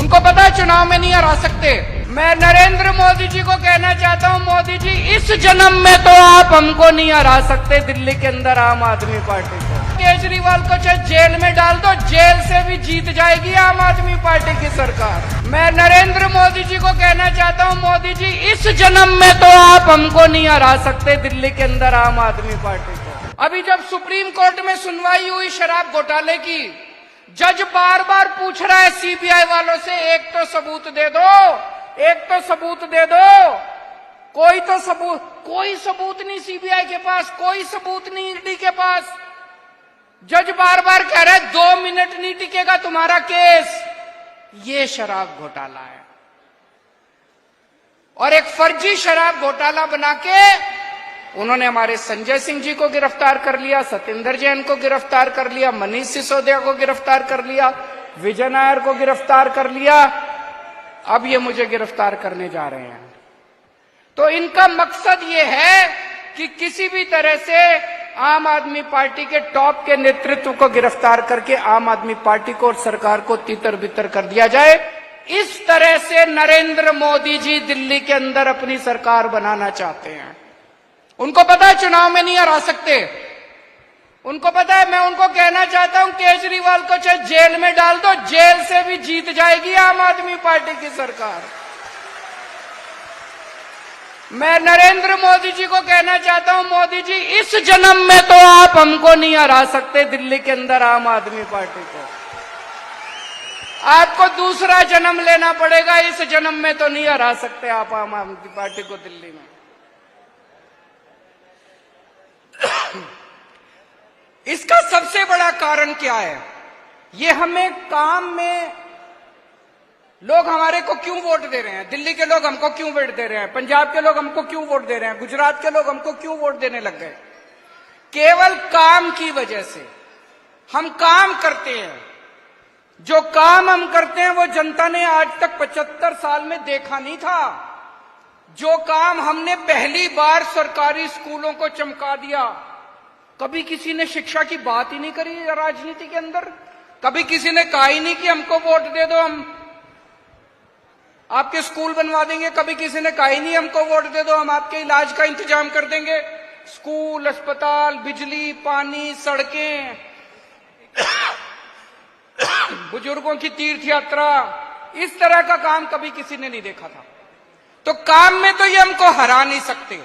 उनको पता है चुनाव में नहीं हरा सकते। मैं नरेंद्र मोदी जी को कहना चाहता हूं, मोदी जी इस जन्म में तो आप हमको नहीं हरा सकते दिल्ली के अंदर आम आदमी पार्टी को। केजरीवाल को चाहे जेल में डाल दो, जेल से भी जीत जाएगी आम आदमी पार्टी की सरकार। मैं नरेंद्र मोदी जी को कहना चाहता हूं, मोदी जी इस जन्म में तो आप हमको नहीं हरा सकते दिल्ली के अंदर आम आदमी पार्टी को। अभी जब सुप्रीम कोर्ट में सुनवाई हुई शराब घोटाले की, जज बार बार पूछ रहा है सीबीआई वालों से, एक तो सबूत दे दो, एक तो सबूत दे दो। कोई तो सबूत, कोई सबूत नहीं सीबीआई के पास, कोई सबूत नहीं ईडी के पास। जज बार बार कह रहा है 2 मिनट नहीं टिकेगा तुम्हारा केस। ये शराब घोटाला है और एक फर्जी शराब घोटाला बना के उन्होंने हमारे संजय सिंह जी को गिरफ्तार कर लिया, सत्येंद्र जैन को गिरफ्तार कर लिया, मनीष सिसोदिया को गिरफ्तार कर लिया, विजय नायर को गिरफ्तार कर लिया। अब ये मुझे गिरफ्तार करने जा रहे हैं। तो इनका मकसद ये है कि किसी भी तरह से आम आदमी पार्टी के टॉप के नेतृत्व को गिरफ्तार करके आम आदमी पार्टी को और सरकार को तितर बितर कर दिया जाए। इस तरह से नरेंद्र मोदी जी दिल्ली के अंदर अपनी सरकार बनाना चाहते हैं। उनको पता है चुनाव में नहीं हरा सकते। उनको पता है। मैं उनको कहना चाहता हूं, केजरीवाल को चाहे जेल में डाल दो, जेल से भी जीत जाएगी आम आदमी पार्टी की सरकार। मैं नरेंद्र मोदी जी को कहना चाहता हूं, मोदी जी इस जन्म में तो आप हमको नहीं हरा सकते दिल्ली के अंदर आम आदमी पार्टी को। आपको दूसरा जन्म लेना पड़ेगा, इस जन्म में तो नहीं हरा सकते आप आम आदमी पार्टी को दिल्ली में। इसका सबसे बड़ा कारण क्या है? ये हमें काम में लोग हमारे को क्यों वोट दे रहे हैं? दिल्ली के लोग हमको क्यों वोट दे रहे हैं? पंजाब के लोग हमको क्यों वोट दे रहे हैं? गुजरात के लोग हमको क्यों वोट देने लग गए? केवल काम की वजह से। हम काम करते हैं, जो काम हम करते हैं वो जनता ने आज तक 75 साल में देखा नहीं था। जो काम हमने पहली बार सरकारी स्कूलों को चमका दिया। कभी किसी ने शिक्षा की बात ही नहीं करी राजनीति के अंदर। कभी किसी ने कहा ही नहीं कि हमको वोट दे दो, हम आपके स्कूल बनवा देंगे। कभी किसी ने कहा ही नहीं हमको वोट दे दो, हम आपके इलाज का इंतजाम कर देंगे। स्कूल, अस्पताल, बिजली, पानी, सड़कें, बुजुर्गों की तीर्थ यात्रा, इस तरह का काम कभी किसी ने नहीं देखा था। तो काम में तो ये हमको हरा नहीं सकते।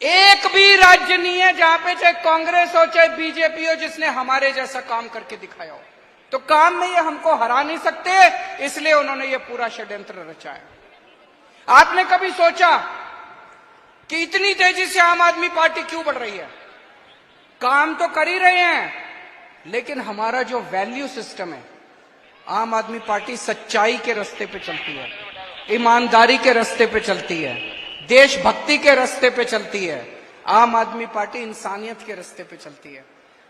एक भी राज्य नहीं है जहां पे चाहे कांग्रेस हो चाहे बीजेपी हो जिसने हमारे जैसा काम करके दिखाया हो। तो काम में ये हमको हरा नहीं सकते, इसलिए उन्होंने ये पूरा षड्यंत्र रचा है। आपने कभी सोचा कि इतनी तेजी से आम आदमी पार्टी क्यों बढ़ रही है? काम तो कर ही रहे हैं, लेकिन हमारा जो वैल्यू सिस्टम है, आम आदमी पार्टी सच्चाई के रास्ते पे चलती है, ईमानदारी के रास्ते पे चलती है, देशभक्ति के रास्ते पे चलती है। आम आदमी पार्टी इंसानियत के रास्ते पे चलती है।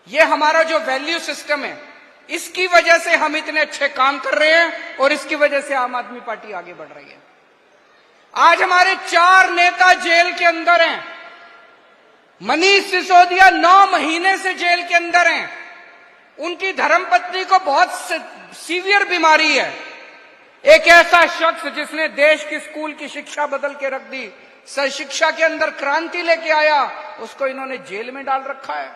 ये हमारा जो वैल्यू सिस्टम है, इसकी वजह से हम इतने अच्छे काम कर रहे हैं और इसकी वजह से आम आदमी पार्टी आगे बढ़ रही है। आज हमारे 4 नेता जेल के अंदर हैं। मनीष सिसोदिया 9 महीने से जेल के अंदर हैं। उनकी धर्मपत्नी को बहुत सीवियर बीमारी है। एक ऐसा शख्स जिसने देश की स्कूल की शिक्षा बदल के रख दी, शिक्षा के अंदर क्रांति लेके आया, उसको इन्होंने जेल में डाल रखा है।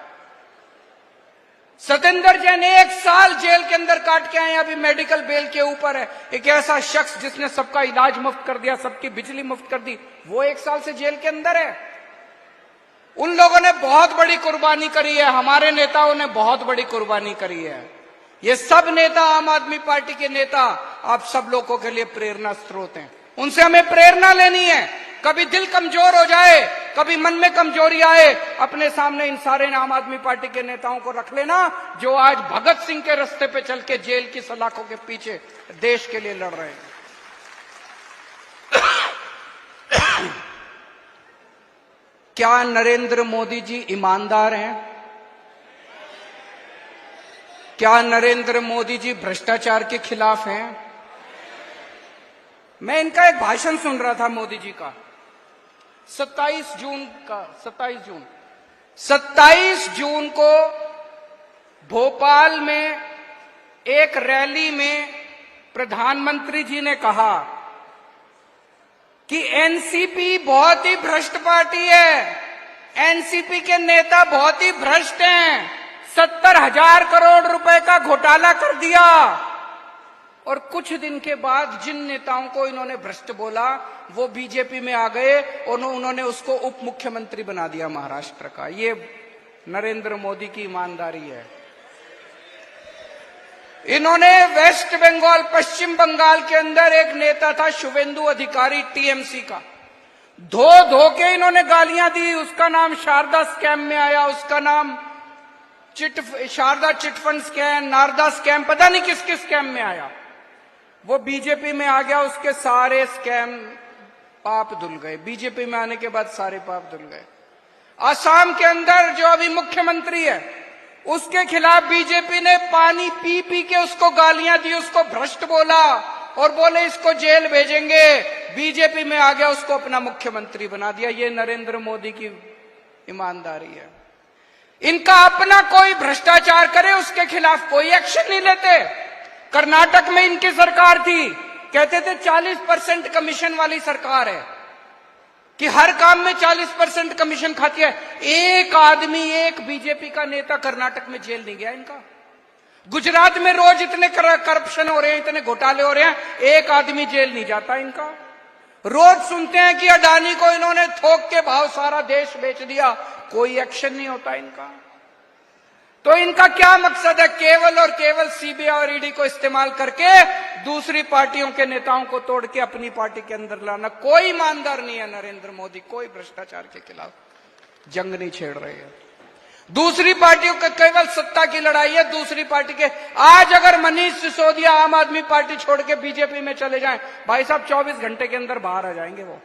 सत्येंद्र जैन 1 साल जेल के अंदर काट के आए, अभी मेडिकल बेल के ऊपर है। एक ऐसा शख्स जिसने सबका इलाज मुफ्त कर दिया, सबकी बिजली मुफ्त कर दी, वो 1 साल से जेल के अंदर है। उन लोगों ने बहुत बड़ी कुर्बानी करी है, हमारे नेताओं ने बहुत बड़ी कुर्बानी करी है। ये सब नेता, आम आदमी पार्टी के नेता, आप सब लोगों के लिए प्रेरणा स्रोत हैं। उनसे हमें प्रेरणा लेनी है। कभी दिल कमजोर हो जाए, कभी मन में कमजोरी आए, अपने सामने इन सारे आम आदमी पार्टी के नेताओं को रख लेना, जो आज भगत सिंह के रास्ते पे चल के जेल की सलाखों के पीछे देश के लिए लड़ रहे हैं। क्या नरेंद्र मोदी जी ईमानदार हैं? क्या नरेंद्र मोदी जी भ्रष्टाचार के खिलाफ हैं? मैं इनका एक भाषण सुन रहा था मोदी जी का, 27 जून को भोपाल में एक रैली में प्रधानमंत्री जी ने कहा कि एनसीपी बहुत ही भ्रष्ट पार्टी है, एनसीपी के नेता बहुत ही भ्रष्ट हैं, 70,000 करोड़ रुपए का घोटाला कर दिया। और कुछ दिन के बाद जिन नेताओं को इन्होंने भ्रष्ट बोला वो बीजेपी में आ गए और उन्होंने उसको उप मुख्यमंत्री बना दिया महाराष्ट्र का। ये नरेंद्र मोदी की ईमानदारी है। इन्होंने वेस्ट बंगाल, पश्चिम बंगाल के अंदर एक नेता था शुभेंदु अधिकारी टीएमसी का, धो धो के इन्होंने गालियां दी। उसका नाम शारदा स्कैम में आया, उसका नाम Sharada chit fund scam, Narada scam, पता नहीं किस किस स्कैम में आया। वो बीजेपी में आ गया, उसके सारे स्कैम पाप धुल गए। बीजेपी में आने के बाद सारे पाप धुल गए। असम के अंदर जो अभी मुख्यमंत्री है उसके खिलाफ बीजेपी ने पानी पी पी के उसको गालियां दी, उसको भ्रष्ट बोला और बोले इसको जेल भेजेंगे। बीजेपी में आ गया, उसको अपना मुख्यमंत्री बना दिया। ये नरेंद्र मोदी की ईमानदारी है। इनका अपना कोई भ्रष्टाचार करे उसके खिलाफ कोई एक्शन नहीं लेते। कर्नाटक में इनकी सरकार थी, कहते थे 40% कमीशन वाली सरकार है कि हर काम में 40% कमीशन खाती है। एक आदमी, एक बीजेपी का नेता कर्नाटक में जेल नहीं गया इनका। गुजरात में रोज इतने करप्शन हो रहे हैं, इतने घोटाले हो रहे हैं, एक आदमी जेल नहीं जाता इनका। रोज सुनते हैं कि अडानी को इन्होंने थोक के भाव सारा देश बेच दिया, कोई एक्शन नहीं होता इनका। तो इनका क्या मकसद है? केवल और केवल सीबीआई और ईडी को इस्तेमाल करके दूसरी पार्टियों के नेताओं को तोड़ के अपनी पार्टी के अंदर लाना। कोई ईमानदार नहीं है नरेंद्र मोदी, कोई भ्रष्टाचार के खिलाफ जंग नहीं छेड़ रहे हैं। दूसरी पार्टियों का केवल सत्ता की लड़ाई है। दूसरी पार्टी के आज अगर मनीष सिसोदिया आम आदमी पार्टी छोड़ के बीजेपी में चले जाएं, भाई साहब 24 घंटे के अंदर बाहर आ जाएंगे वो।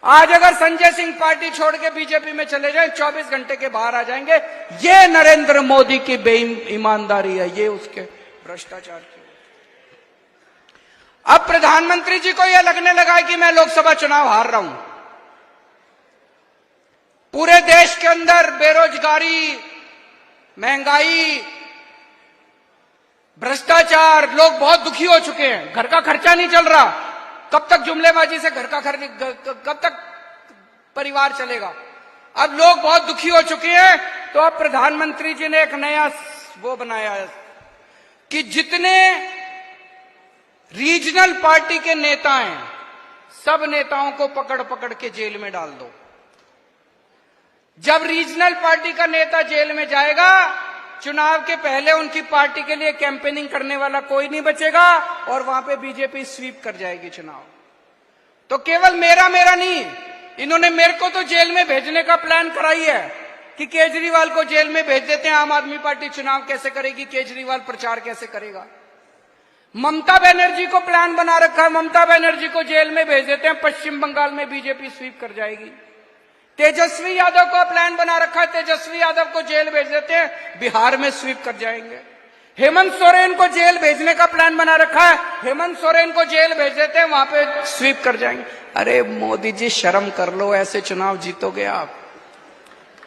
आज अगर संजय सिंह पार्टी छोड़ के बीजेपी में चले जाएं, 24 घंटे के बाहर आ जाएंगे। ये नरेंद्र मोदी की बेईमानदारी है, ये उसके भ्रष्टाचार की। अब प्रधानमंत्री जी को यह लगने लगा कि मैं लोकसभा चुनाव हार रहा हूं। पूरे देश के अंदर बेरोजगारी, महंगाई, भ्रष्टाचार, लोग बहुत दुखी हो चुके हैं। घर का खर्चा नहीं चल रहा। कब तक जुमलेबाजी से घर का खर्च, कब तक परिवार चलेगा? अब लोग बहुत दुखी हो चुके हैं। तो अब प्रधानमंत्री जी ने एक नया वो बनाया है कि जितने रीजनल पार्टी के नेता हैं, सब नेताओं को पकड़ पकड़ के जेल में डाल दो। जब रीजनल पार्टी का नेता जेल में जाएगा, चुनाव के पहले उनकी पार्टी के लिए कैंपेनिंग करने वाला कोई नहीं बचेगा और वहां पे बीजेपी स्वीप कर जाएगी चुनाव। तो केवल मेरा नहीं, इन्होंने मेरे को तो जेल में भेजने का प्लान कराई है कि केजरीवाल को जेल में भेज देते हैं। आम आदमी पार्टी चुनाव कैसे करेगी, केजरीवाल प्रचार कैसे करेगा? ममता बनर्जी को प्लान बना रखा है, ममता बनर्जी को जेल में भेज देते हैं, पश्चिम बंगाल में बीजेपी स्वीप कर जाएगी। तेजस्वी यादव का प्लान बना रखा है, तेजस्वी यादव को जेल भेज देते हैं, बिहार में स्वीप कर जाएंगे। हेमंत सोरेन को जेल भेजने का प्लान बना रखा है, हेमंत सोरेन को जेल भेज देते हैं, वहां पे स्वीप कर जाएंगे। अरे मोदी जी शर्म कर लो, ऐसे चुनाव जीतोगे आप?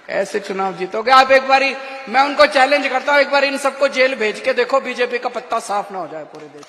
ऐसे चुनाव जीतोगे आप? एक बारी मैं उनको चैलेंज करता हूं, एक बार इन सबको जेल भेज के देखो, बीजेपी का पत्ता साफ ना हो जाए पूरे देश।